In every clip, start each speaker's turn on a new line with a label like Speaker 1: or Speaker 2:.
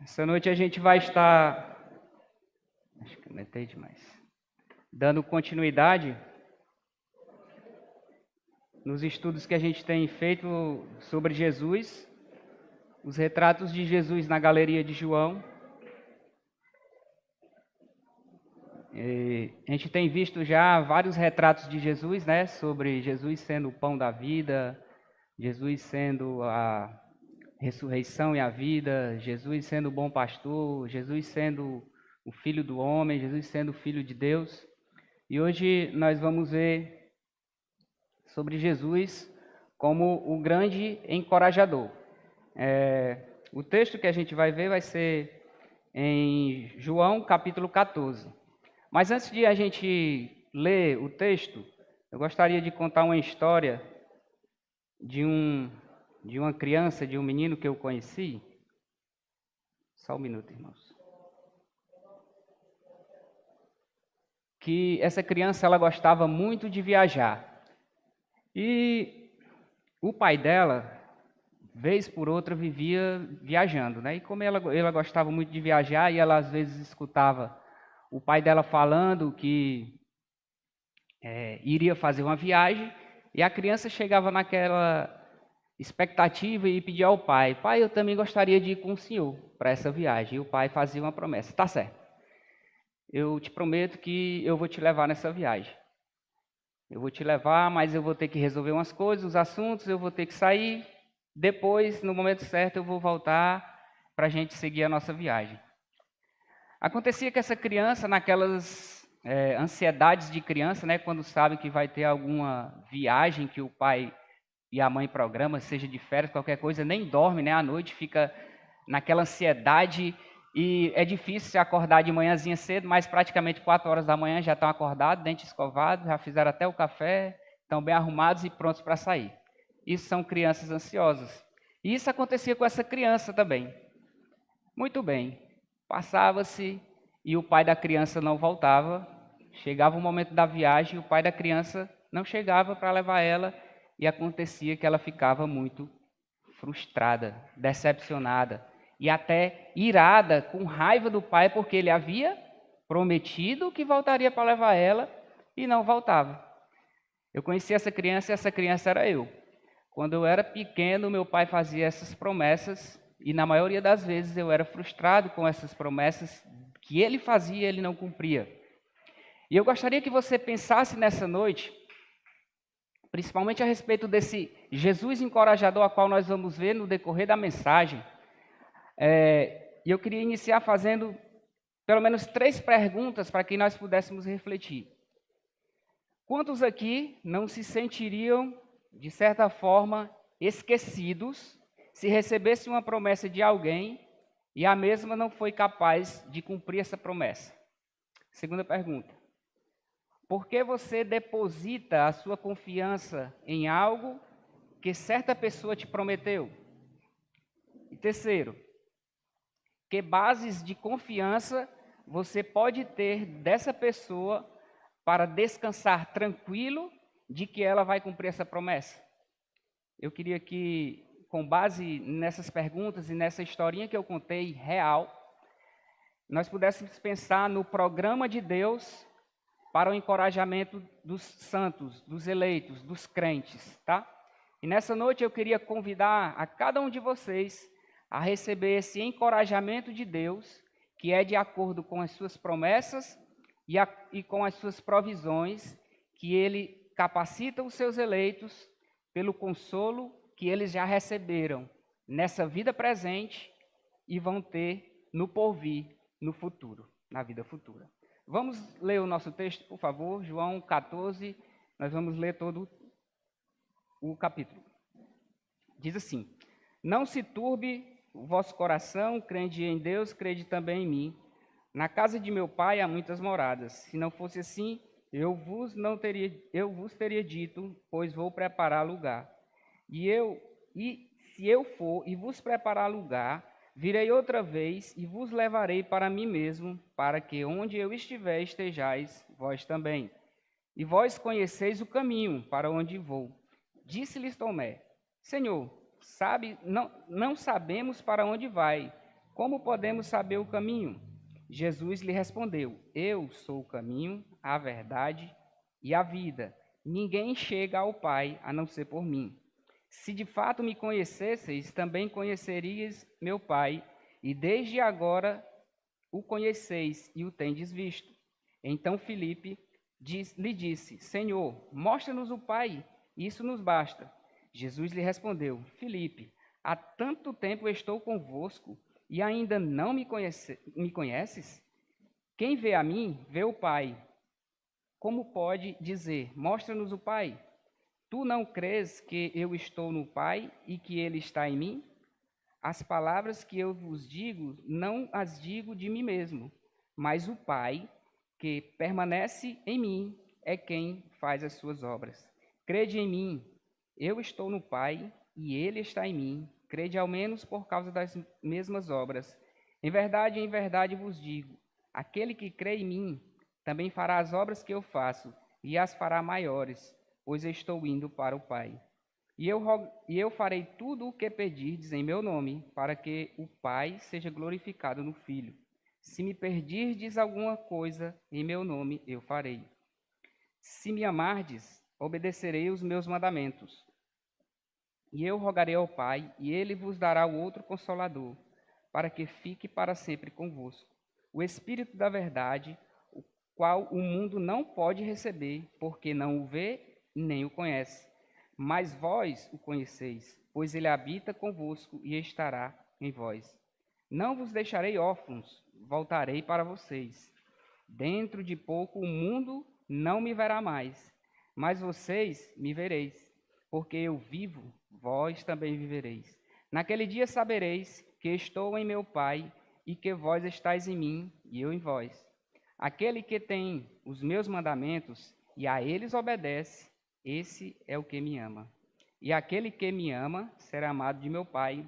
Speaker 1: Essa noite a gente vai estar, acho que aumentei demais, dando continuidade nos estudos que a gente tem feito sobre Jesus, os retratos de Jesus na Galeria de João. A gente tem visto já vários retratos de Jesus, né? Sobre Jesus sendo o pão da vida, Jesus sendo a ressurreição e a vida, Jesus sendo o bom pastor, Jesus sendo o filho do homem, Jesus sendo o filho de Deus. E hoje nós vamos ver sobre Jesus como o grande encorajador. O texto que a gente vai ver vai ser em João capítulo 14. Mas antes de a gente ler o texto, eu gostaria de contar uma história de uma criança, de um menino que eu conheci. Só um minuto, irmãos. Que essa criança ela gostava muito de viajar. E o pai dela, vez por outra, vivia viajando, né? E como ela gostava muito de viajar, e ela às vezes escutava o pai dela falando que iria fazer uma viagem, e a criança chegava naquela expectativa e pedia ao pai: pai, eu também gostaria de ir com o senhor para essa viagem. E o pai fazia uma promessa: tá certo, eu te prometo que eu vou te levar nessa viagem. Eu vou te levar, mas eu vou ter que resolver umas coisas, os assuntos, eu vou ter que sair. Depois, no momento certo, eu vou voltar para a gente seguir a nossa viagem. Acontecia que essa criança, naquelas ansiedades de criança, né, quando sabe que vai ter alguma viagem que o pai e a mãe programam, seja de férias, qualquer coisa, nem dorme, né, à noite, fica naquela ansiedade. E é difícil se acordar de manhãzinha cedo, mas praticamente 4 horas da manhã já estão acordados, dente escovado, já fizeram até o café, estão bem arrumados e prontos para sair. Isso são crianças ansiosas. E isso acontecia com essa criança também. Muito bem, passava-se e o pai da criança não voltava. Chegava o momento da viagem e o pai da criança não chegava para levar ela, e acontecia que ela ficava muito frustrada, decepcionada e até irada, com raiva do pai, porque ele havia prometido que voltaria para levar ela e não voltava. Eu conheci essa criança e essa criança era eu. Quando eu era pequeno, meu pai fazia essas promessas e na maioria das vezes eu era frustrado com essas promessas que ele fazia e ele não cumpria. E eu gostaria que você pensasse nessa noite, principalmente a respeito desse Jesus encorajador, a qual nós vamos ver no decorrer da mensagem. E eu queria iniciar fazendo pelo menos 3 perguntas para que nós pudéssemos refletir. Quantos aqui não se sentiriam, de certa forma, esquecidos se recebesse uma promessa de alguém e a mesma não foi capaz de cumprir essa promessa? Segunda pergunta: por que você deposita a sua confiança em algo que certa pessoa te prometeu? E terceiro, que bases de confiança você pode ter dessa pessoa para descansar tranquilo de que ela vai cumprir essa promessa? Eu queria que, com base nessas perguntas e nessa historinha que eu contei real, nós pudéssemos pensar no programa de Deus para o encorajamento dos santos, dos eleitos, dos crentes, tá? E nessa noite eu queria convidar a cada um de vocês a receber esse encorajamento de Deus, que é de acordo com as suas promessas e com as suas provisões, que Ele capacita os seus eleitos pelo consolo que eles já receberam nessa vida presente e vão ter no porvir, no futuro, na vida futura. Vamos ler o nosso texto, por favor, João 14, nós vamos ler todo o capítulo. Diz assim: não se turbe o vosso coração, crede em Deus, crede também em mim. Na casa de meu pai há muitas moradas. Se não fosse assim, eu vos teria dito, pois vou preparar lugar. E se eu for e vos preparar lugar, virei outra vez e vos levarei para mim mesmo, para que onde eu estiver estejais vós também. E vós conheceis o caminho para onde vou. Disse-lhes Tomé: Senhor, não sabemos para onde vai. como podemos saber o caminho? Jesus lhe respondeu: Eu sou o caminho, a verdade e a vida. Ninguém chega ao Pai a não ser por mim. Se de fato me conhecesseis, também conheceríeis meu Pai, e desde agora o conheceis e o tendes visto. Então Filipe lhe disse: Senhor, mostra-nos o Pai, isso nos basta. Jesus lhe respondeu: Filipe, há tanto tempo estou convosco e ainda não me conheces? Quem vê a mim, vê o Pai. Como pode dizer: Mostra-nos o Pai? Tu não crês que eu estou no Pai e que ele está em mim? As palavras que eu vos digo, não as digo de mim mesmo, mas o Pai, que permanece em mim, é quem faz as suas obras. Crede em mim, eu estou no Pai e ele está em mim. Crede ao menos por causa das mesmas obras. Em verdade vos digo, aquele que crê em mim, também fará as obras que eu faço, e as fará maiores, pois estou indo para o Pai. E eu farei tudo o que pedirdes em meu nome, para que o Pai seja glorificado no Filho. Se me pedirdes alguma coisa em meu nome, eu farei. Se me amardes, obedecerei os meus mandamentos. E eu rogarei ao Pai, e ele vos dará o outro Consolador, para que fique para sempre convosco. O Espírito da verdade, o qual o mundo não pode receber, porque não o vê nem o conhece. Mas vós o conheceis, pois ele habita convosco e estará em vós. Não vos deixarei órfãos, voltarei para vocês. Dentro de pouco o mundo não me verá mais, mas vocês me vereis, porque eu vivo, vós também vivereis. Naquele dia sabereis que estou em meu Pai e que vós estáis em mim e eu em vós. Aquele que tem os meus mandamentos e a eles obedece, esse é o que me ama. E aquele que me ama será amado de meu Pai,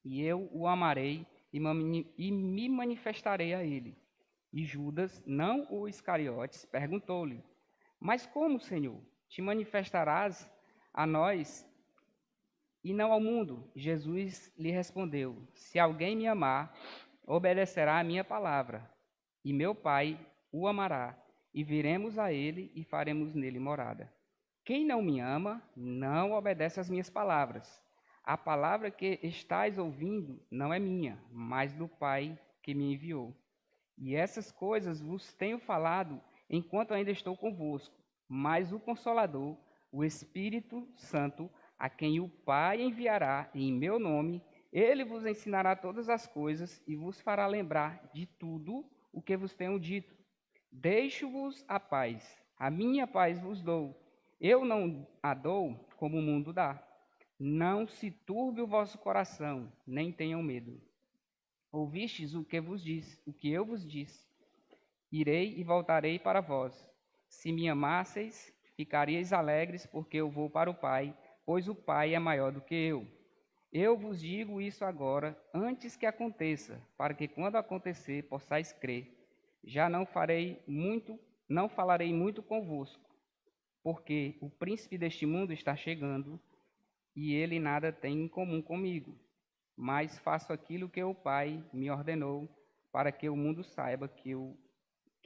Speaker 1: e eu o amarei e me manifestarei a ele. E Judas, não o Iscariotes, perguntou-lhe: Mas como, Senhor? Te manifestarás a nós e não ao mundo? Jesus lhe respondeu: Se alguém me amar, obedecerá à minha palavra, e meu Pai o amará, e viremos a ele e faremos nele morada. Quem não me ama, não obedece às minhas palavras. A palavra que estais ouvindo não é minha, mas do Pai que me enviou. E essas coisas vos tenho falado enquanto ainda estou convosco. Mas o Consolador, o Espírito Santo, a quem o Pai enviará em meu nome, ele vos ensinará todas as coisas e vos fará lembrar de tudo o que vos tenho dito. Deixo-vos a paz, a minha paz vos dou. Eu não a dou como o mundo dá. Não se turbe o vosso coração, nem tenham medo. Ouvistes o que vos disse, o que eu vos disse. Irei e voltarei para vós. Se me amasseis, ficaríeis alegres, porque eu vou para o Pai, pois o Pai é maior do que eu. Eu vos digo isso agora, antes que aconteça, para que quando acontecer possais crer. Já não falarei muito convosco, porque o príncipe deste mundo está chegando, e ele nada tem em comum comigo. Mas faço aquilo que o Pai me ordenou, para que o mundo saiba que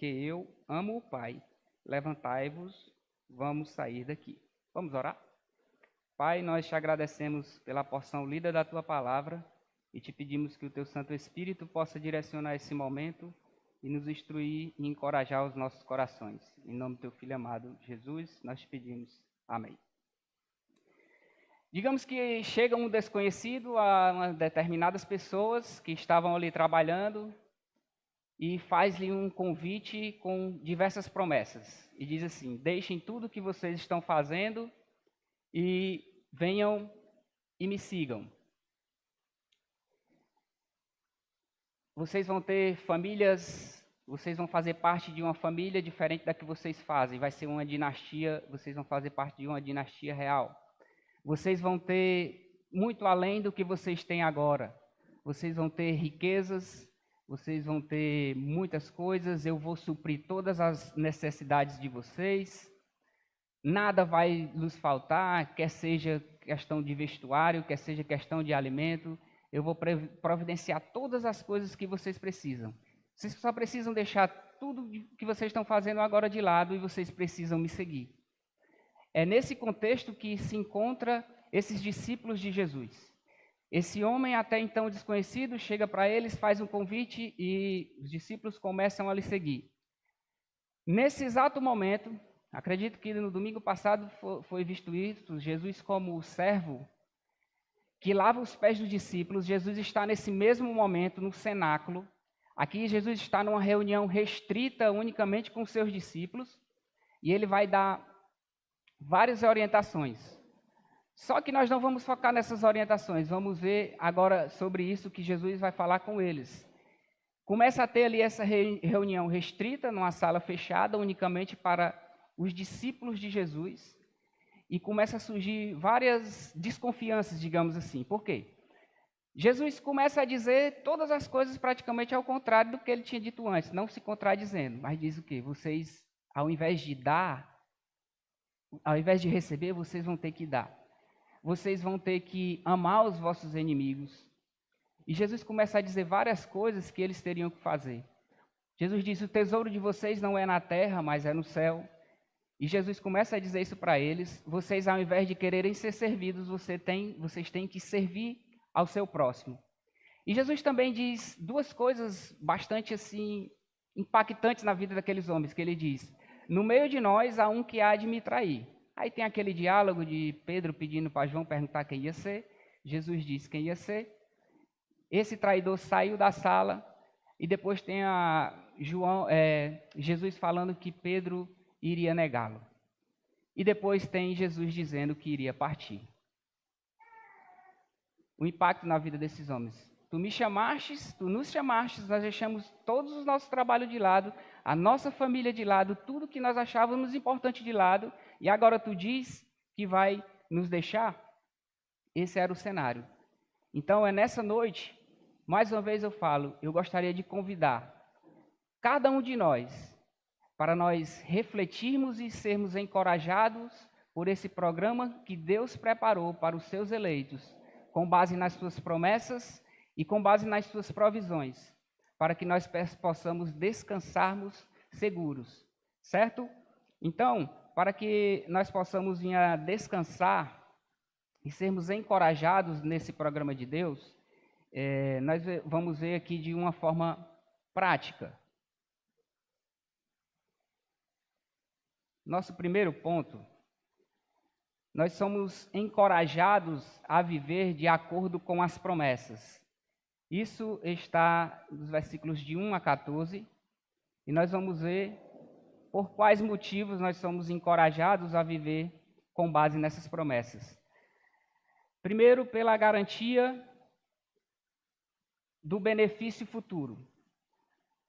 Speaker 1: eu amo o Pai. Levantai-vos, vamos sair daqui. Vamos orar? Pai, nós te agradecemos pela porção lida da tua palavra e te pedimos que o teu Santo Espírito possa direcionar esse momento e nos instruir e encorajar os nossos corações. Em nome do teu Filho amado, Jesus, nós te pedimos. Amém. Digamos que chega um desconhecido a determinadas pessoas que estavam ali trabalhando e faz-lhe um convite com diversas promessas. E diz assim: deixem tudo que vocês estão fazendo e venham e me sigam. Vocês vão ter famílias, vocês vão fazer parte de uma família diferente da que vocês fazem. Vai ser uma dinastia, vocês vão fazer parte de uma dinastia real. Vocês vão ter muito além do que vocês têm agora. Vocês vão ter riquezas, vocês vão ter muitas coisas, eu vou suprir todas as necessidades de vocês. Nada vai lhes faltar, quer seja questão de vestuário, quer seja questão de alimento. eu vou providenciar todas as coisas que vocês precisam. Vocês só precisam deixar tudo que vocês estão fazendo agora de lado e vocês precisam me seguir. É nesse contexto que se encontra esses discípulos de Jesus. Esse homem até então desconhecido chega para eles, faz um convite e os discípulos começam a lhe seguir. Nesse exato momento, acredito que no domingo passado foi visto isso, Jesus como o servo que lava os pés dos discípulos. Jesus está nesse mesmo momento no cenáculo. Aqui Jesus está numa reunião restrita unicamente com seus discípulos e ele vai dar várias orientações. Só que nós não vamos focar nessas orientações, vamos ver agora sobre isso que Jesus vai falar com eles. Começa a ter ali essa reunião restrita, numa sala fechada, unicamente para os discípulos de Jesus, e começa a surgir várias desconfianças, digamos assim. Por quê? Jesus começa a dizer todas as coisas praticamente ao contrário do que ele tinha dito antes, não se contradizendo, mas diz o quê? Vocês, ao invés de dar, ao invés de receber, vocês vão ter que dar. Vocês vão ter que amar os vossos inimigos. E Jesus começa a dizer várias coisas que eles teriam que fazer. Jesus diz, o tesouro de vocês não é na terra, mas é no céu. E Jesus começa a dizer isso para eles. Vocês, ao invés de quererem ser servidos, vocês têm que servir ao seu próximo. E Jesus também diz duas coisas bastante assim impactantes na vida daqueles homens, que ele diz, no meio de nós há um que há de me trair. Aí tem aquele diálogo de Pedro pedindo para João perguntar quem ia ser. Jesus disse quem ia ser. Esse traidor saiu da sala e depois tem Jesus falando que Pedro iria negá-lo. E depois tem Jesus dizendo que iria partir. O impacto na vida desses homens. Tu me chamastes, tu nos chamastes, nós deixamos todos os nossos trabalhos de lado, a nossa família de lado, tudo que nós achávamos importante de lado, e agora tu diz que vai nos deixar? Esse era o cenário. Então é nessa noite, mais uma vez eu falo, eu gostaria de convidar cada um de nós para nós refletirmos e sermos encorajados por esse programa que Deus preparou para os seus eleitos, com base nas suas promessas e com base nas suas provisões, para que nós possamos descansarmos seguros, certo? Então, para que nós possamos vir a descansar e sermos encorajados nesse programa de Deus, nós vamos ver aqui de uma forma prática. Nosso primeiro ponto, nós somos encorajados a viver de acordo com as promessas. Isso está nos versículos de 1 a 14, e nós vamos ver por quais motivos nós somos encorajados a viver com base nessas promessas. Primeiro, pela garantia do benefício futuro.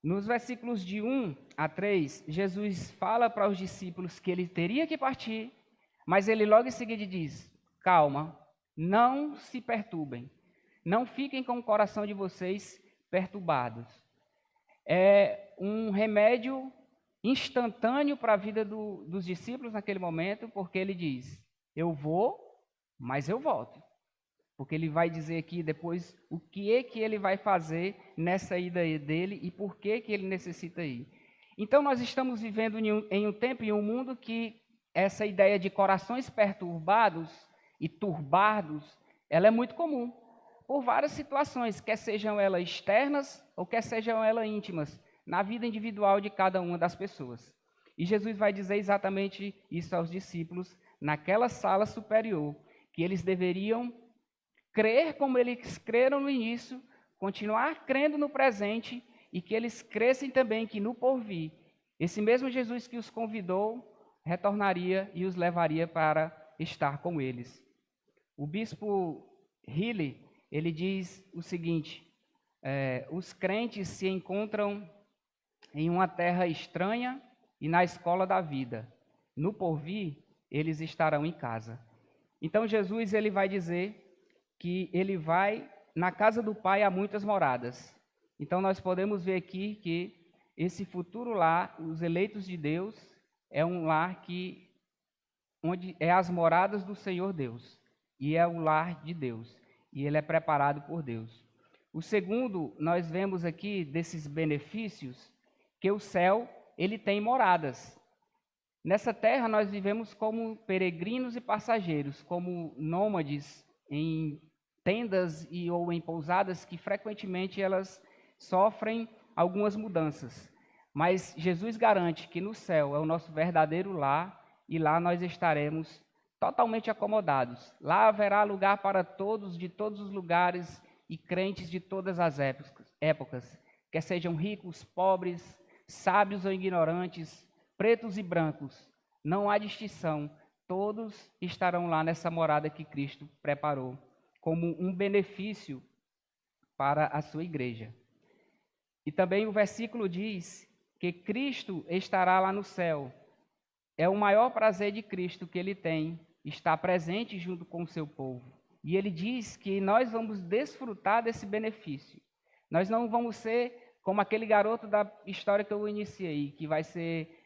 Speaker 1: Nos versículos de 1 a 3, Jesus fala para os discípulos que ele teria que partir, mas ele logo em seguida diz, calma, não se perturbem, não fiquem com o coração de vocês perturbados. É um remédio instantâneo para a vida dos discípulos naquele momento, porque ele diz, eu vou, mas eu volto. Porque ele vai dizer aqui depois o que é que ele vai fazer nessa ida dele e por que ele necessita ir. Então nós estamos vivendo em um tempo e em um mundo que essa ideia de corações perturbados e turbados, ela é muito comum. Por várias situações, quer sejam elas externas ou quer sejam elas íntimas, na vida individual de cada uma das pessoas. E Jesus vai dizer exatamente isso aos discípulos naquela sala superior, que eles deveriam crer como eles creram no início, continuar crendo no presente e que eles crescem também que no porvir, esse mesmo Jesus que os convidou, retornaria e os levaria para estar com eles. O bispo Healy, ele diz o seguinte, os crentes se encontram em uma terra estranha e na escola da vida. No porvir, eles estarão em casa. Então Jesus ele vai dizer que ele vai, na casa do Pai há muitas moradas. Então nós podemos ver aqui que esse futuro lar, os eleitos de Deus, é um lar onde é as moradas do Senhor Deus, e é o lar de Deus. e ele é preparado por Deus. O segundo, nós vemos aqui desses benefícios, que o céu, ele tem moradas. Nessa terra nós vivemos como peregrinos e passageiros, como nômades em tendas ou em pousadas que frequentemente elas sofrem algumas mudanças. Mas Jesus garante que no céu é o nosso verdadeiro lar e lá nós estaremos totalmente acomodados. Lá haverá lugar para todos, de todos os lugares e crentes de todas as épocas, quer sejam ricos, pobres, sábios ou ignorantes, pretos e brancos, não há distinção, todos estarão lá nessa morada que Cristo preparou, como um benefício para a sua igreja. E também o versículo diz que Cristo estará lá no céu. É o maior prazer de Cristo que ele tem, estar presente junto com o seu povo. E ele diz que nós vamos desfrutar desse benefício. Nós não vamos ser como aquele garoto da história que eu iniciei, que vai ser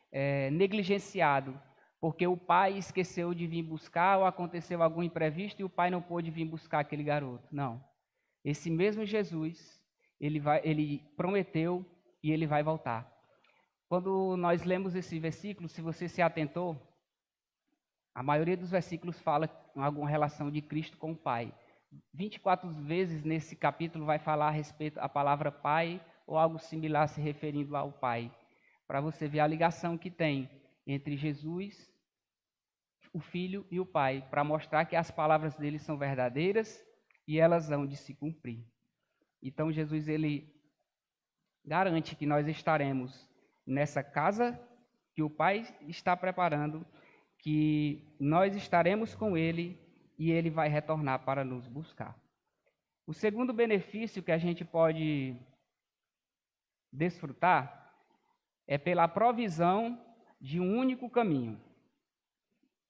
Speaker 1: negligenciado, porque o pai esqueceu de vir buscar ou aconteceu algum imprevisto e o pai não pôde vir buscar aquele garoto. Não. Esse mesmo Jesus, ele prometeu e ele vai voltar. Quando nós lemos esse versículo, se você se atentou, a maioria dos versículos fala em alguma relação de Cristo com o Pai. 24 vezes nesse capítulo vai falar a respeito da palavra Pai ou algo similar se referindo ao Pai, para você ver a ligação que tem entre Jesus, o Filho e o Pai, para mostrar que as palavras dele são verdadeiras e elas hão de se cumprir. Então Jesus ele garante que nós estaremos nessa casa que o Pai está preparando, que nós estaremos com ele e ele vai retornar para nos buscar. O segundo benefício que a gente pode desfrutar é pela provisão de um único caminho.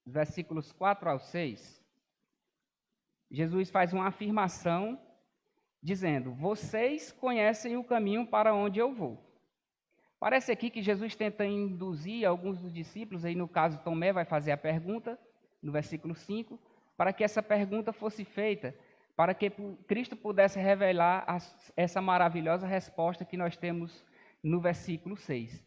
Speaker 1: Versículos 4 ao 6, Jesus faz uma afirmação dizendo: vocês conhecem o caminho para onde eu vou. Parece aqui que Jesus tenta induzir alguns dos discípulos, aí no caso Tomé vai fazer a pergunta, no versículo 5, para que essa pergunta fosse feita, para que Cristo pudesse revelar essa maravilhosa resposta que nós temos no versículo 6.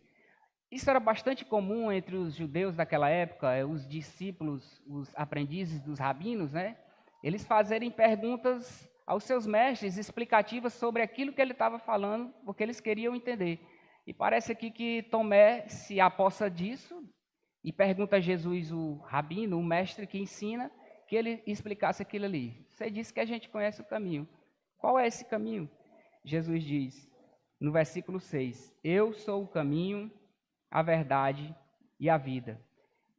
Speaker 1: Isso era bastante comum entre os judeus daquela época, os discípulos, os aprendizes dos rabinos, né? Eles fazerem perguntas aos seus mestres explicativas sobre aquilo que ele estava falando, porque eles queriam entender. E parece aqui que Tomé se apossa disso e pergunta a Jesus, o rabino, o mestre que ensina, que ele explicasse aquilo ali. Você disse que a gente conhece o caminho. Qual é esse caminho? Jesus diz, no versículo 6, eu sou o caminho, a verdade e a vida.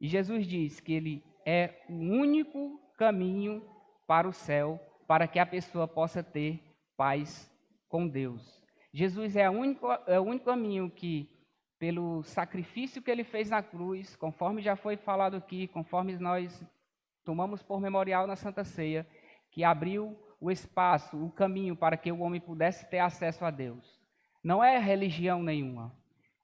Speaker 1: E Jesus diz que ele é o único caminho para o céu, para que a pessoa possa ter paz com Deus. Jesus é o único caminho que, pelo sacrifício que ele fez na cruz, conforme já foi falado aqui, conforme nós tomamos por memorial na Santa Ceia, que abriu o espaço, o caminho para que o homem pudesse ter acesso a Deus. Não é religião nenhuma.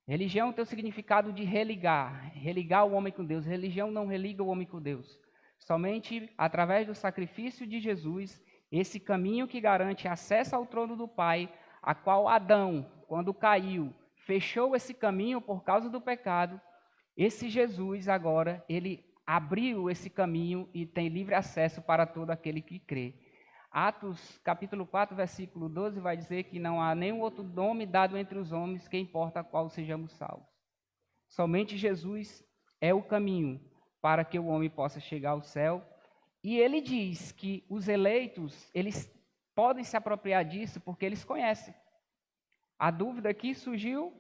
Speaker 1: Religião tem o significado de religar o homem com Deus. Religião não religa o homem com Deus. Somente através do sacrifício de Jesus, esse caminho que garante acesso ao trono do Pai, a qual Adão, quando caiu, fechou esse caminho por causa do pecado, esse Jesus agora, ele abriu esse caminho e tem livre acesso para todo aquele que crê. Atos, capítulo 4, versículo 12, vai dizer que não há nenhum outro nome dado entre os homens que importa a qual sejamos salvos. Somente Jesus é o caminho para que o homem possa chegar ao céu. E ele diz que os eleitos, eles podem se apropriar disso porque eles conhecem. A dúvida aqui surgiu,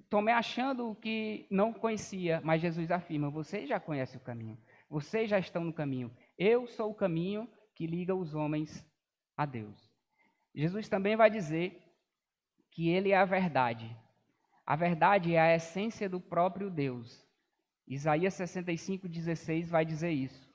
Speaker 1: Tomé achando que não conhecia, mas Jesus afirma, vocês já conhecem o caminho, vocês já estão no caminho. Eu sou o caminho que liga os homens a Deus. Jesus também vai dizer que ele é a verdade. A verdade é a essência do próprio Deus. Isaías 65:16 vai dizer isso.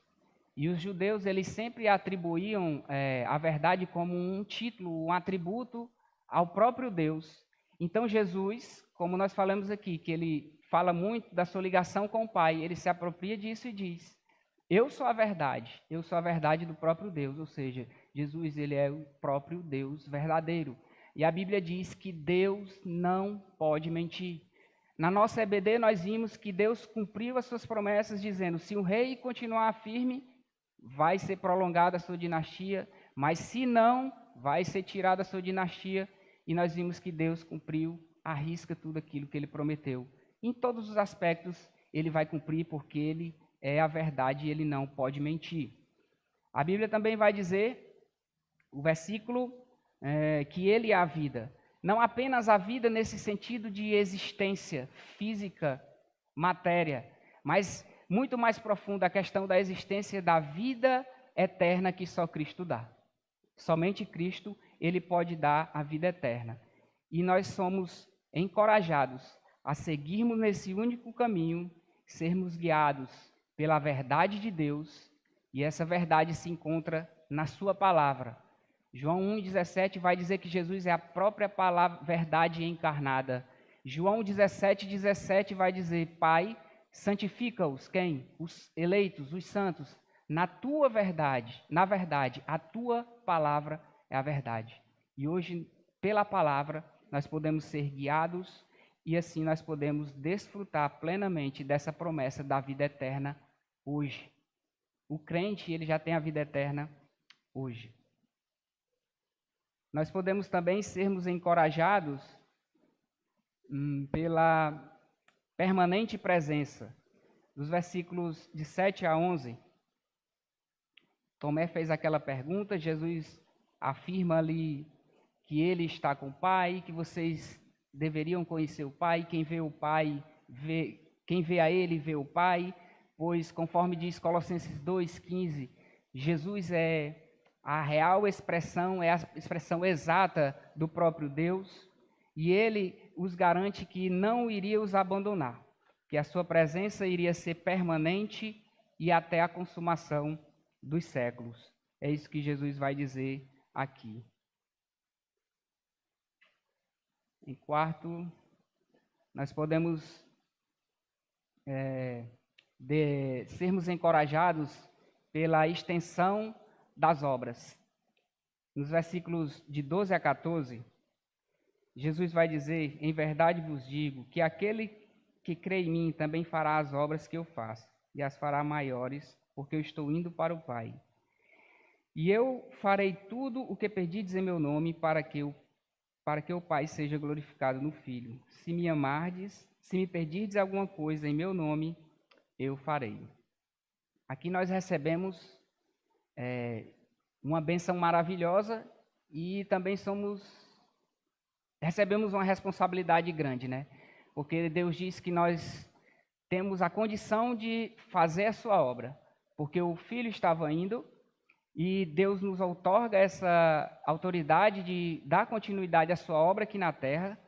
Speaker 1: E os judeus, eles sempre atribuíam a verdade como um título, um atributo ao próprio Deus. Então Jesus, como nós falamos aqui, que ele fala muito da sua ligação com o Pai, ele se apropria disso e diz, eu sou a verdade do próprio Deus, ou seja, Jesus, ele é o próprio Deus verdadeiro. E a Bíblia diz que Deus não pode mentir. Na nossa EBD, nós vimos que Deus cumpriu as suas promessas, dizendo: se o rei continuar firme, vai ser prolongada a sua dinastia, mas se não, vai ser tirada a sua dinastia. E nós vimos que Deus cumpriu à risca tudo aquilo que ele prometeu. Em todos os aspectos, ele vai cumprir, porque ele é a verdade e ele não pode mentir. A Bíblia também vai dizer, o versículo, que ele é a vida. Não apenas a vida nesse sentido de existência física, matéria, mas muito mais profunda a questão da existência da vida eterna que só Cristo dá. Somente Cristo, ele pode dar a vida eterna. E nós somos encorajados a seguirmos nesse único caminho, sermos guiados pela verdade de Deus, e essa verdade se encontra na sua palavra. João 1,17 vai dizer que Jesus é a própria palavra, verdade encarnada. João 17,17 vai dizer: Pai, santifica-os, quem? Os eleitos, os santos, na tua verdade. Na verdade, a tua palavra é a verdade. E hoje, pela palavra, nós podemos ser guiados e assim nós podemos desfrutar plenamente dessa promessa da vida eterna hoje. O crente, ele já tem a vida eterna hoje. Nós podemos também sermos encorajados pela permanente presença. Dos versículos de 7 a 11, Tomé fez aquela pergunta, Jesus afirma ali que ele está com o Pai, que vocês deveriam conhecer o Pai, quem vê o Pai, quem vê a ele, vê o Pai, pois, conforme diz Colossenses 2,15, Jesus é a real expressão, é a expressão exata do próprio Deus, e ele os garante que não iria os abandonar, que a sua presença iria ser permanente e até a consumação dos séculos. É isso que Jesus vai dizer aqui. Em quarto, nós podemos sermos encorajados pela extensão das obras. Nos versículos de 12 a 14, Jesus vai dizer: em verdade vos digo que aquele que crê em mim também fará as obras que eu faço, e as fará maiores, porque eu estou indo para o Pai. E eu farei tudo o que pedides em meu nome, para que o Pai seja glorificado no Filho. Se me amardes, se me pedirdes alguma coisa em meu nome, eu farei. Aqui nós recebemos uma bênção maravilhosa e também recebemos uma responsabilidade grande, né? Porque Deus diz que nós temos a condição de fazer a sua obra, porque o Filho estava indo e Deus nos outorga essa autoridade de dar continuidade à sua obra aqui na terra.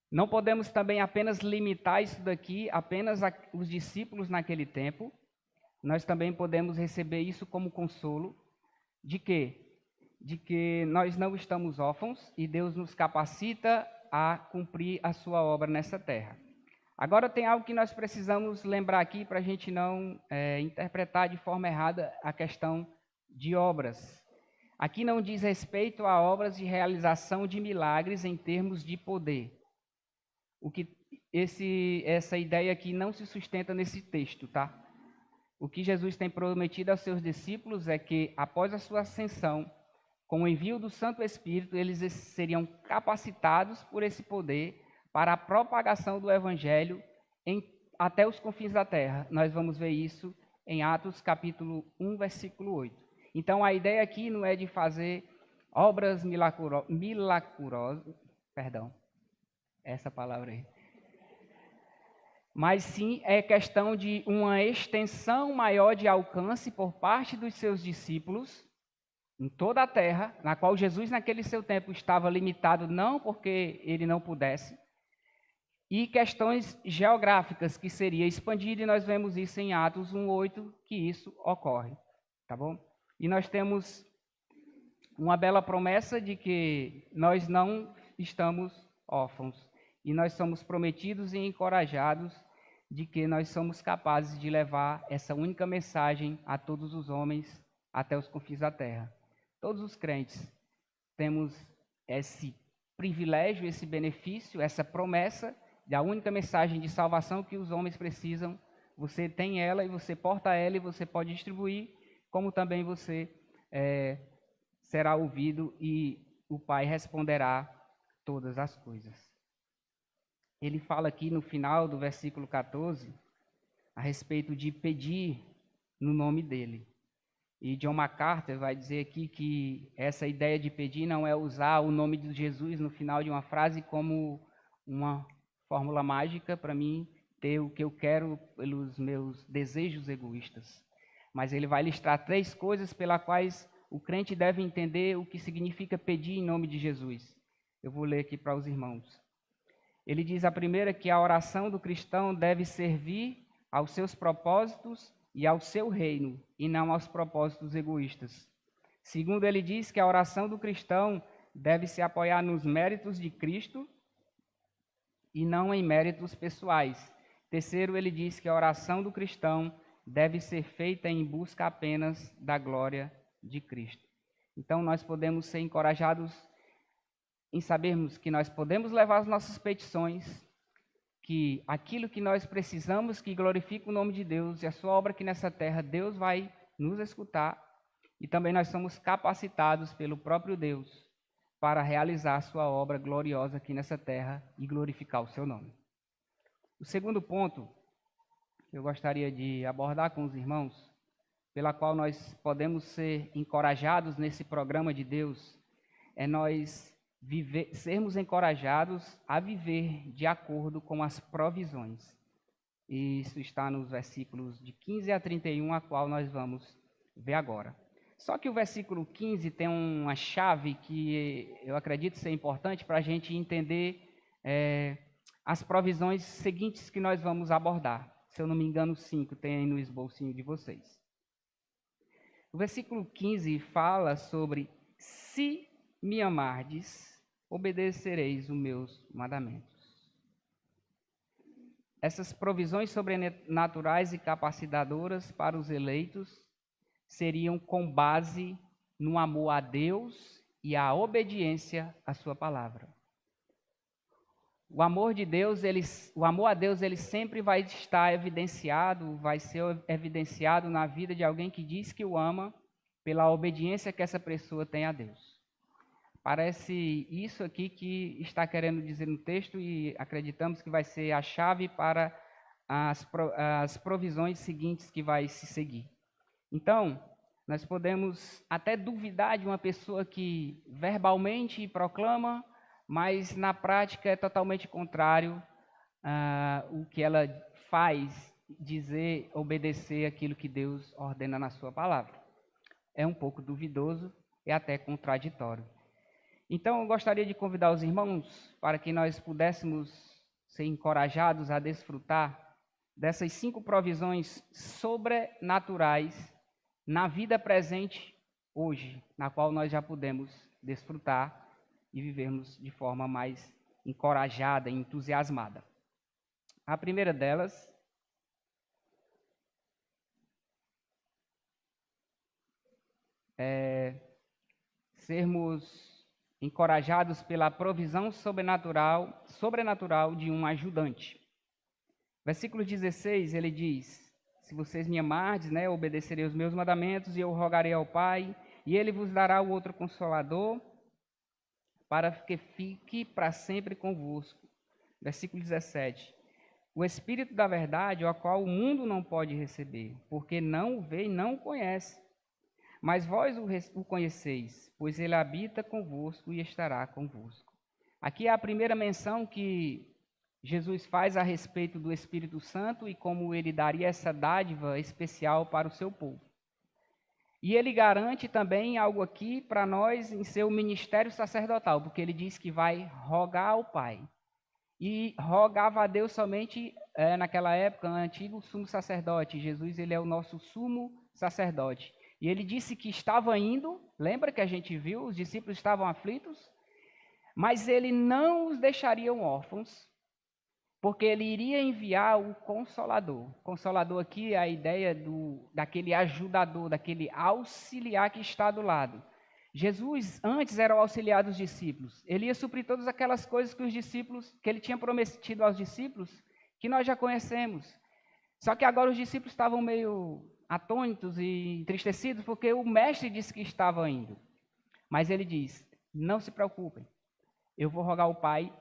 Speaker 1: Não podemos também apenas limitar isso daqui, apenas os discípulos naquele tempo. Nós também podemos receber isso como consolo. De quê? De que nós não estamos órfãos e Deus nos capacita a cumprir a sua obra nessa terra. Agora tem algo que nós precisamos lembrar aqui para a gente não interpretar de forma errada a questão de obras. Aqui não diz respeito a obras de realização de milagres em termos de poder. Essa ideia aqui não se sustenta nesse texto, tá? O que Jesus tem prometido aos seus discípulos é que, após a sua ascensão, com o envio do Santo Espírito, eles seriam capacitados por esse poder para a propagação do Evangelho até os confins da terra. Nós vamos ver isso em Atos capítulo 1, versículo 8. Então, a ideia aqui não é de fazer obras milagrosas, essa palavra aí, mas sim é questão de uma extensão maior de alcance por parte dos seus discípulos em toda a terra, na qual Jesus naquele seu tempo estava limitado não porque ele não pudesse, e questões geográficas que seria expandido, e nós vemos isso em Atos 1:8, que isso ocorre, tá bom? E nós temos uma bela promessa de que nós não estamos órfãos, e nós somos prometidos e encorajados de que nós somos capazes de levar essa única mensagem a todos os homens até os confins da terra. Todos os crentes temos esse privilégio, esse benefício, essa promessa da única mensagem de salvação que os homens precisam. Você tem ela e você porta ela e você pode distribuir, como também você será ouvido e o Pai responderá todas as coisas. Ele fala aqui no final do versículo 14 a respeito de pedir no nome dele. E John MacArthur vai dizer aqui que essa ideia de pedir não é usar o nome de Jesus no final de uma frase como uma fórmula mágica para mim ter o que eu quero pelos meus desejos egoístas. Mas ele vai listar 3 coisas pelas quais o crente deve entender o que significa pedir em nome de Jesus. Eu vou ler aqui para os irmãos. Ele diz a primeira que a oração do cristão deve servir aos seus propósitos e ao seu reino, e não aos propósitos egoístas. Segundo, ele diz que a oração do cristão deve se apoiar nos méritos de Cristo e não em méritos pessoais. Terceiro, ele diz que a oração do cristão deve ser feita em busca apenas da glória de Cristo. Então, nós podemos ser encorajados em sabermos que nós podemos levar as nossas petições, que aquilo que nós precisamos que glorifique o nome de Deus e a sua obra aqui nessa terra, Deus vai nos escutar e também nós somos capacitados pelo próprio Deus para realizar a sua obra gloriosa aqui nessa terra e glorificar o seu nome. O segundo ponto que eu gostaria de abordar com os irmãos, pela qual nós podemos ser encorajados nesse programa de Deus, é nós sermos encorajados a viver de acordo com as provisões. Isso está nos versículos de 15 a 31, a qual nós vamos ver agora. Só que o versículo 15 tem uma chave que eu acredito ser importante para a gente entender as provisões seguintes que nós vamos abordar. Se eu não me engano, 5 tem aí no esbocinho de vocês. O versículo 15 fala sobre: se me amardes, obedecereis os meus mandamentos. Essas provisões sobrenaturais e capacitadoras para os eleitos seriam com base no amor a Deus e a obediência à sua palavra. O amor de Deus, o amor a Deus, ele sempre vai estar evidenciado, vai ser evidenciado na vida de alguém que diz que o ama pela obediência que essa pessoa tem a Deus. Parece isso aqui que está querendo dizer no texto e acreditamos que vai ser a chave para as provisões seguintes que vai se seguir. Então, nós podemos até duvidar de uma pessoa que verbalmente proclama, mas na prática é totalmente contrário o que ela faz, dizer, obedecer aquilo que Deus ordena na sua palavra. É um pouco duvidoso e até contraditório. Então, eu gostaria de convidar os irmãos para que nós pudéssemos ser encorajados a desfrutar dessas 5 provisões sobrenaturais na vida presente hoje, na qual nós já podemos desfrutar e vivermos de forma mais encorajada e entusiasmada. A primeira delas é sermos encorajados pela provisão sobrenatural de um ajudante. Versículo 16, ele diz: se vocês me amardes, obedecerei os meus mandamentos, e eu rogarei ao Pai, e ele vos dará o outro Consolador, para que fique para sempre convosco. Versículo 17, o Espírito da verdade, ao qual o mundo não pode receber, porque não o vê e não o conhece. Mas vós o conheceis, pois ele habita convosco e estará convosco. Aqui é a primeira menção que Jesus faz a respeito do Espírito Santo e como ele daria essa dádiva especial para o seu povo. E ele garante também algo aqui para nós em seu ministério sacerdotal, porque ele diz que vai rogar ao Pai. E rogava a Deus somente, naquela época, o antigo sumo sacerdote. Jesus, ele é o nosso sumo sacerdote. E ele disse que estava indo, lembra que a gente viu, os discípulos estavam aflitos, mas ele não os deixaria órfãos, porque ele iria enviar o Consolador. Consolador aqui é a ideia daquele ajudador, daquele auxiliar que está do lado. Jesus antes era o auxiliar dos discípulos. Ele ia suprir todas aquelas coisas que ele tinha prometido aos discípulos, que nós já conhecemos. Só que agora os discípulos estavam meio atônitos e entristecidos porque o mestre disse que estava indo. Mas ele diz: não se preocupem, eu vou rogar ao Pai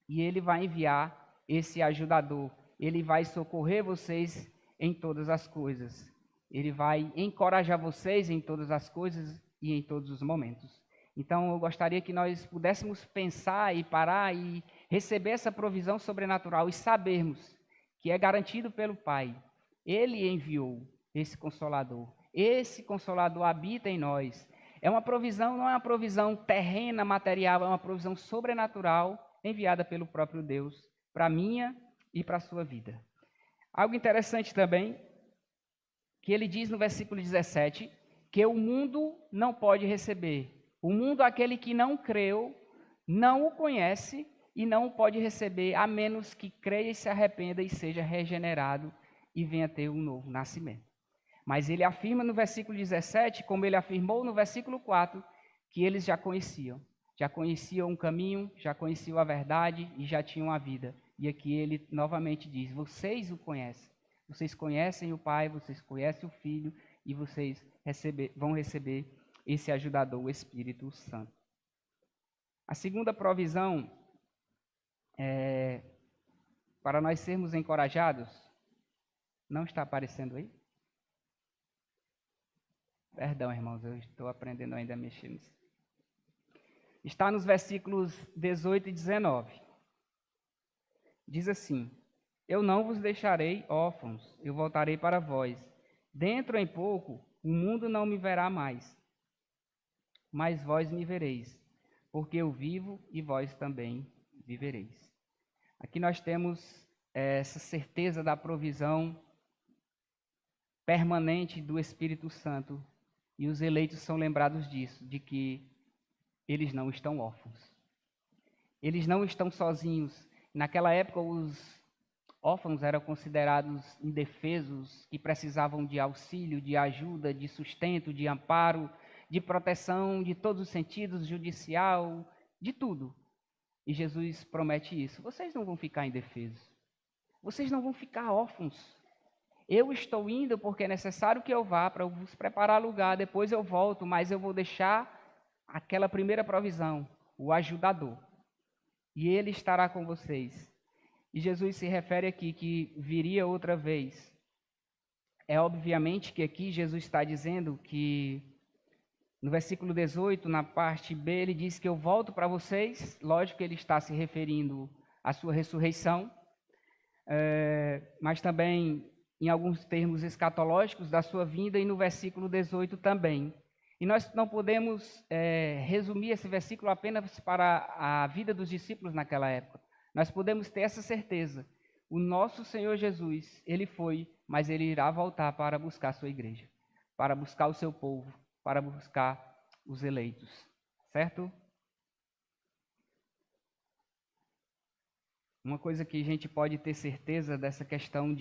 Speaker 1: e ele vai enviar esse ajudador. Ele vai socorrer vocês em todas as coisas. Ele vai encorajar vocês em todas as coisas e em todos os momentos. Então, eu gostaria que nós pudéssemos pensar e parar e receber essa provisão sobrenatural e sabermos que é garantido pelo Pai. Ele enviou esse Consolador. Esse Consolador habita em nós. É uma provisão, não é uma provisão terrena, material, é uma provisão sobrenatural enviada pelo próprio Deus para a minha e para a sua vida. Algo interessante também, que ele diz no versículo 17, que o mundo não pode receber. O mundo, aquele que não creu, não o conhece e não o pode receber, a menos que creia e se arrependa e seja regenerado e venha ter um novo nascimento. Mas ele afirma no versículo 17, como ele afirmou no versículo 4, que eles já conheciam o caminho, já conheciam a verdade e já tinham a vida. E aqui ele novamente diz: vocês o conhecem. Vocês conhecem o Pai, vocês conhecem o Filho e vocês vão receber esse ajudador, o Espírito Santo. A segunda provisão para nós sermos encorajados, não está aparecendo aí? Perdão, irmãos, eu estou aprendendo ainda a mexer nisso. Está nos versículos 18 e 19. Diz assim: eu não vos deixarei órfãos, eu voltarei para vós. Dentro em pouco, o mundo não me verá mais, mas vós me vereis, porque eu vivo e vós também vivereis. Aqui nós temos essa certeza da provisão permanente do Espírito Santo, e os eleitos são lembrados disso, de que eles não estão órfãos. Eles não estão sozinhos. Naquela época, os órfãos eram considerados indefesos, que precisavam de auxílio, de ajuda, de sustento, de amparo, de proteção, de todos os sentidos, judicial, de tudo. E Jesus promete isso: vocês não vão ficar indefesos. Vocês não vão ficar órfãos. Eu estou indo porque é necessário que eu vá para vos preparar lugar, depois eu volto, mas eu vou deixar aquela primeira provisão, o ajudador. E ele estará com vocês. E Jesus se refere aqui que viria outra vez. É obviamente que aqui Jesus está dizendo que, no versículo 18, na parte B, ele diz que eu volto para vocês. Lógico que ele está se referindo à sua ressurreição, mas também em alguns termos escatológicos da sua vinda, e no versículo 18 também. E nós não podemos resumir esse versículo apenas para a vida dos discípulos naquela época. Nós podemos ter essa certeza. O nosso Senhor Jesus, ele foi, mas ele irá voltar para buscar a sua igreja, para buscar o seu povo, para buscar os eleitos. Certo? Uma coisa que a gente pode ter certeza dessa questão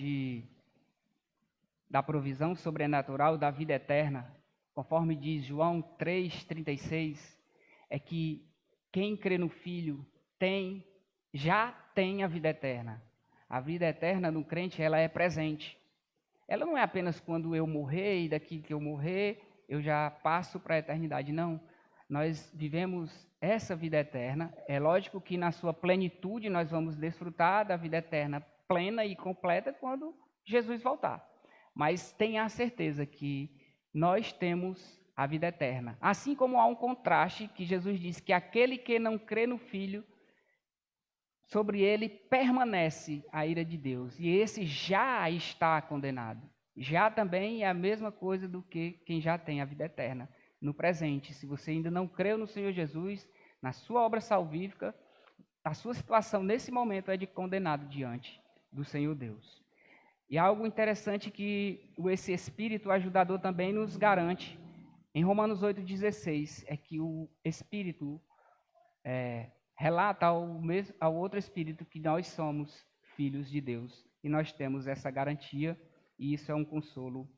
Speaker 1: da provisão sobrenatural da vida eterna, conforme diz João 3,36, é que quem crê no Filho já tem a vida eterna. A vida eterna no crente, ela é presente. Ela não é apenas quando eu morrer e daqui que eu morrer, eu já passo para a eternidade. Não. Nós vivemos essa vida eterna. É lógico que na sua plenitude nós vamos desfrutar da vida eterna plena e completa quando Jesus voltar. Mas tenha a certeza que nós temos a vida eterna. Assim como há um contraste que Jesus diz que aquele que não crê no Filho, sobre ele permanece a ira de Deus. E esse já está condenado. Já também é a mesma coisa do que quem já tem a vida eterna no presente. Se você ainda não creu no Senhor Jesus, na sua obra salvífica, a sua situação nesse momento é de condenado diante do Senhor Deus. E algo interessante que esse Espírito ajudador também nos garante, em Romanos 8,16, é que o Espírito relata ao outro Espírito que nós somos filhos de Deus. E nós temos essa garantia, e isso é um consolo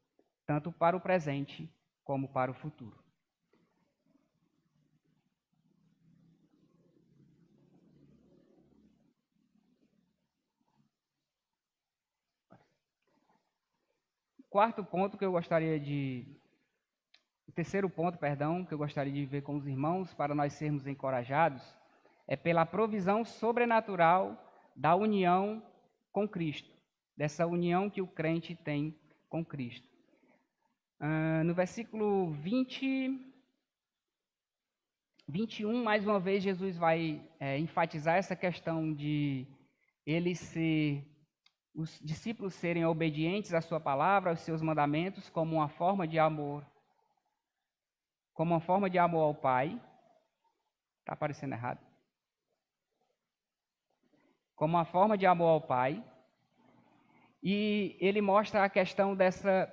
Speaker 1: tanto para o presente como para o futuro. quarto ponto que eu gostaria de... O terceiro ponto, perdão, que eu gostaria de ver com os irmãos para nós sermos encorajados é pela provisão sobrenatural da união com Cristo, dessa união que o crente tem com Cristo. No versículo 21, mais uma vez, Jesus vai enfatizar essa questão de os discípulos serem obedientes à sua palavra, aos seus mandamentos, como uma forma de amor ao Pai. Está aparecendo errado. Como uma forma de amor ao Pai. E ele mostra a questão dessa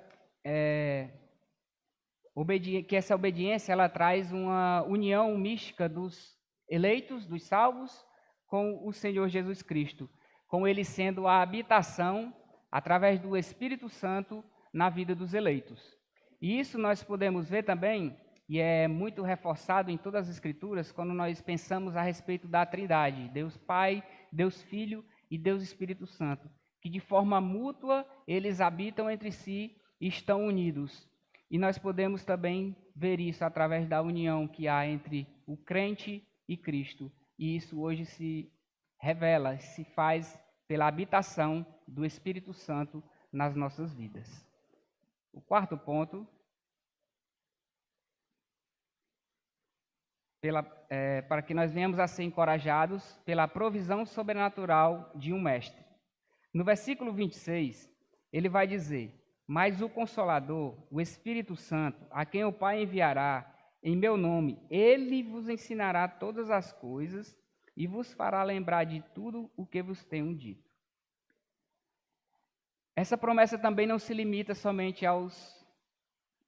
Speaker 1: que essa obediência ela traz uma união mística dos eleitos, dos salvos, com o Senhor Jesus Cristo, com ele sendo a habitação através do Espírito Santo na vida dos eleitos. E isso nós podemos ver também, e é muito reforçado em todas as Escrituras, quando nós pensamos a respeito da Trindade, Deus Pai, Deus Filho e Deus Espírito Santo, que de forma mútua eles habitam entre si e estão unidos. E nós podemos também ver isso através da união que há entre o crente e Cristo. E isso hoje se revela, se faz pela habitação do Espírito Santo nas nossas vidas. O quarto ponto, para que nós venhamos a ser encorajados pela provisão sobrenatural de um mestre. No versículo 26, ele vai dizer: mas o Consolador, o Espírito Santo, a quem o Pai enviará em meu nome, ele vos ensinará todas as coisas e vos fará lembrar de tudo o que vos tenho dito. Essa promessa também não se limita somente aos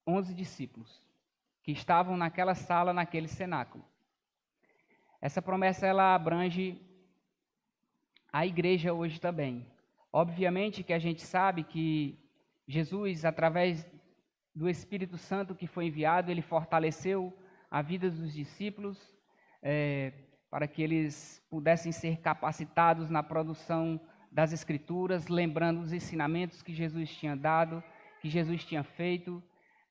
Speaker 1: 11 discípulos que estavam naquela sala, naquele cenáculo. Essa promessa ela abrange a igreja hoje também. Obviamente que a gente sabe que Jesus, através do Espírito Santo que foi enviado, ele fortaleceu a vida dos discípulos para que eles pudessem ser capacitados na produção das Escrituras, lembrando os ensinamentos que Jesus tinha dado, que Jesus tinha feito,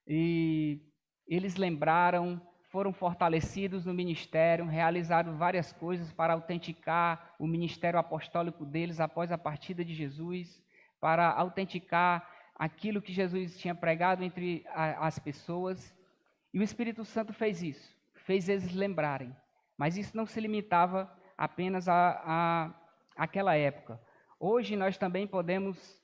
Speaker 1: e eles lembraram, foram fortalecidos no ministério, realizaram várias coisas para autenticar o ministério apostólico deles após a partida de Jesus, para autenticar aquilo que Jesus tinha pregado entre as pessoas. E o Espírito Santo fez isso, fez eles lembrarem. Mas isso não se limitava apenas àquela época. Hoje nós também podemos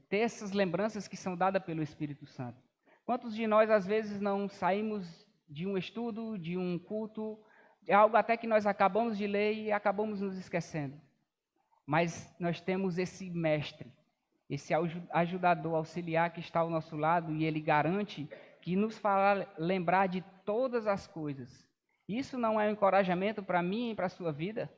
Speaker 1: ter essas lembranças que são dadas pelo Espírito Santo. Quantos de nós, às vezes, não saímos de um estudo, de um culto, de algo até que nós acabamos de ler e acabamos nos esquecendo? Mas nós temos esse mestre, esse ajudador, auxiliar que está ao nosso lado, e ele garante que nos fará lembrar de todas as coisas. Isso não é um encorajamento para mim e para a sua vida?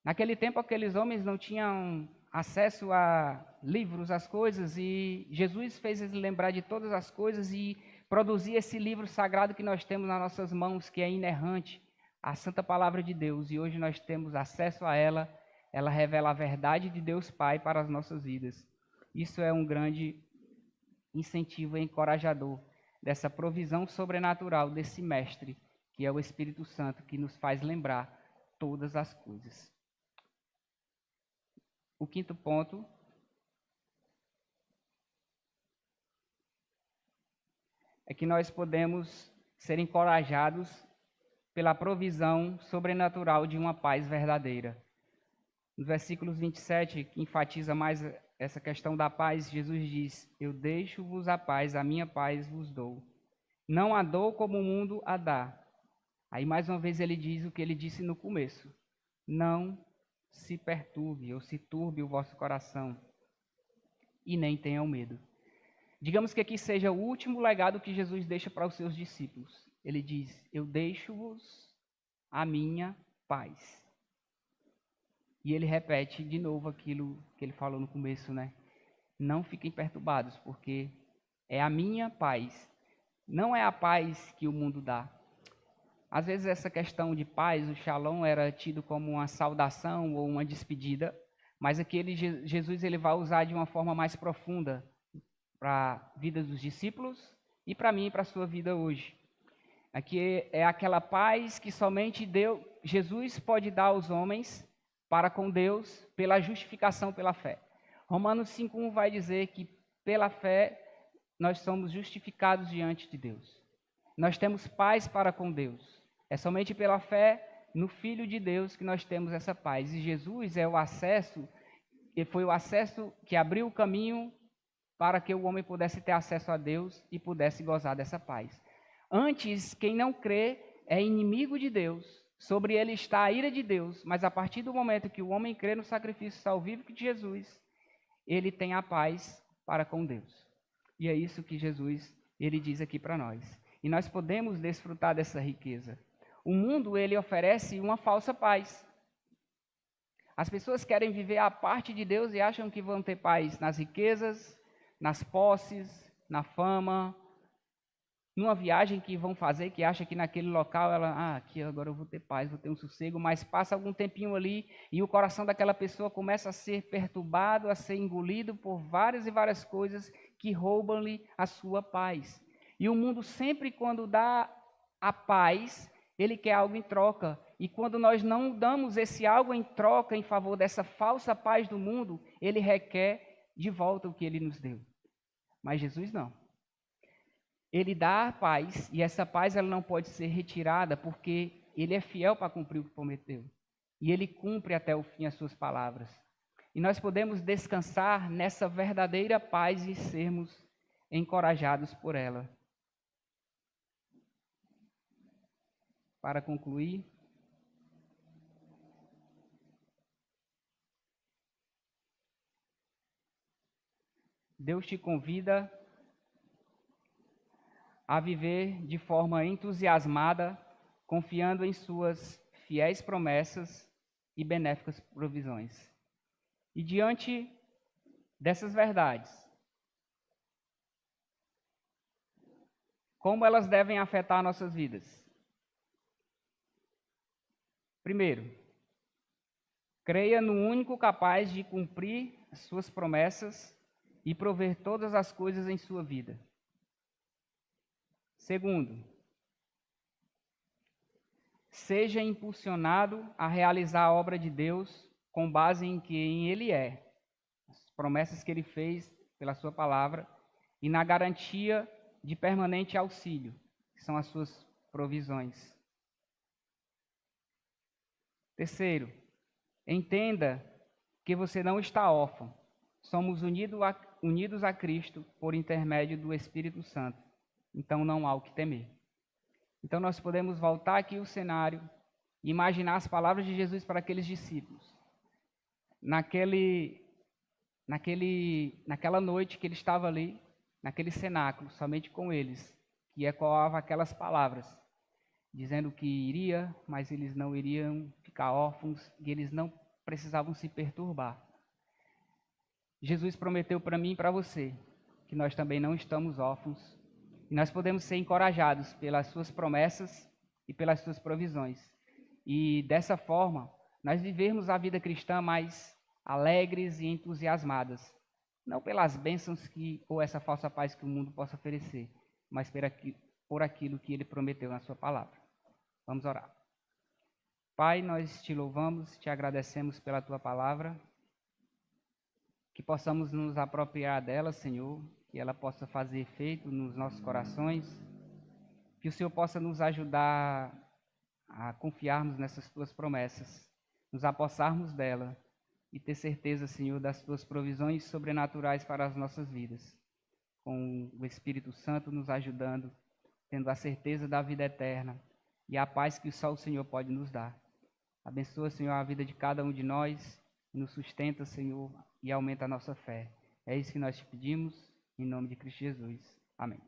Speaker 1: Naquele tempo, aqueles homens não tinham acesso a livros, as coisas, e Jesus fez eles lembrar de todas as coisas e produzir esse livro sagrado que nós temos nas nossas mãos, que é inerrante, a Santa Palavra de Deus, e hoje nós temos acesso a ela. Ela revela a verdade de Deus Pai para as nossas vidas. Isso é um grande incentivo e encorajador dessa provisão sobrenatural desse mestre, que é o Espírito Santo, que nos faz lembrar todas as coisas. O quinto ponto é que nós podemos ser encorajados pela provisão sobrenatural de uma paz verdadeira. Nos versículos 27, que enfatiza mais essa questão da paz, Jesus diz: eu deixo-vos a paz, a minha paz vos dou. Não a dou como o mundo a dá. Aí mais uma vez ele diz o que ele disse no começo: não se perturbe ou se turbe o vosso coração e nem tenham medo. Digamos que aqui seja o último legado que Jesus deixa para os seus discípulos. Ele diz: eu deixo-vos a minha paz. E ele repete de novo aquilo que ele falou no começo, né? Não fiquem perturbados, porque é a minha paz. Não é a paz que o mundo dá. Às vezes essa questão de paz, o shalom, era tido como uma saudação ou uma despedida, mas aqui Jesus ele vai usar de uma forma mais profunda para a vida dos discípulos e para mim e para a sua vida hoje. Aqui é aquela paz que somente Jesus pode dar aos homens para com Deus pela justificação pela fé. Romanos 5:1 vai dizer que pela fé nós somos justificados diante de Deus. Nós temos paz para com Deus. É somente pela fé no Filho de Deus que nós temos essa paz. E Jesus é o acesso, e foi o acesso que abriu o caminho para que o homem pudesse ter acesso a Deus e pudesse gozar dessa paz. Antes, quem não crê é inimigo de Deus. Sobre ele está a ira de Deus, mas a partir do momento que o homem crê no sacrifício salvífico de Jesus, ele tem a paz para com Deus. E é isso que Jesus ele diz aqui para nós. E nós podemos desfrutar dessa riqueza. O mundo ele oferece uma falsa paz. As pessoas querem viver à parte de Deus e acham que vão ter paz nas riquezas, nas posses, na fama, numa viagem que vão fazer, que acha que naquele local aqui agora eu vou ter paz, vou ter um sossego, mas passa algum tempinho ali e o coração daquela pessoa começa a ser perturbado, a ser engolido por várias e várias coisas que roubam-lhe a sua paz. E o mundo sempre quando dá a paz, ele quer algo em troca. E quando nós não damos esse algo em troca em favor dessa falsa paz do mundo, ele requer de volta o que ele nos deu. Mas Jesus não. Ele dá a paz, e essa paz ela não pode ser retirada, porque ele é fiel para cumprir o que prometeu. E ele cumpre até o fim as suas palavras. E nós podemos descansar nessa verdadeira paz e sermos encorajados por ela. Para concluir, Deus te convida a viver de forma entusiasmada, confiando em suas fiéis promessas e benéficas provisões. E diante dessas verdades, como elas devem afetar nossas vidas? Primeiro, creia no único capaz de cumprir as suas promessas e prover todas as coisas em sua vida. Segundo, seja impulsionado a realizar a obra de Deus com base em quem Ele é, as promessas que Ele fez pela sua palavra e na garantia de permanente auxílio, que são as suas provisões. Terceiro, entenda que você não está órfão. Somos unidos a Cristo por intermédio do Espírito Santo. Então não há o que temer. Então nós podemos voltar aqui o cenário e imaginar as palavras de Jesus para aqueles discípulos. Naquela noite que ele estava ali, naquele cenáculo, somente com eles, que ecoava aquelas palavras, dizendo que iria, mas eles não iriam ficar órfãos e eles não precisavam se perturbar. Jesus prometeu para mim e para você que nós também não estamos órfãos e nós podemos ser encorajados pelas suas promessas e pelas suas provisões. E dessa forma, nós vivermos a vida cristã mais alegres e entusiasmadas, não pelas bênçãos ou essa falsa paz que o mundo possa oferecer, mas por aquilo que ele prometeu na sua palavra. Vamos orar. Pai, nós te louvamos, te agradecemos pela tua palavra, que possamos nos apropriar dela, Senhor, que ela possa fazer efeito nos nossos corações, que o Senhor possa nos ajudar a confiarmos nessas tuas promessas, nos apossarmos dela e ter certeza, Senhor, das tuas provisões sobrenaturais para as nossas vidas, com o Espírito Santo nos ajudando, tendo a certeza da vida eterna e a paz que só o Senhor pode nos dar. Abençoa, Senhor, a vida de cada um de nós, nos sustenta, Senhor, e aumenta a nossa fé. É isso que nós te pedimos, em nome de Cristo Jesus. Amém.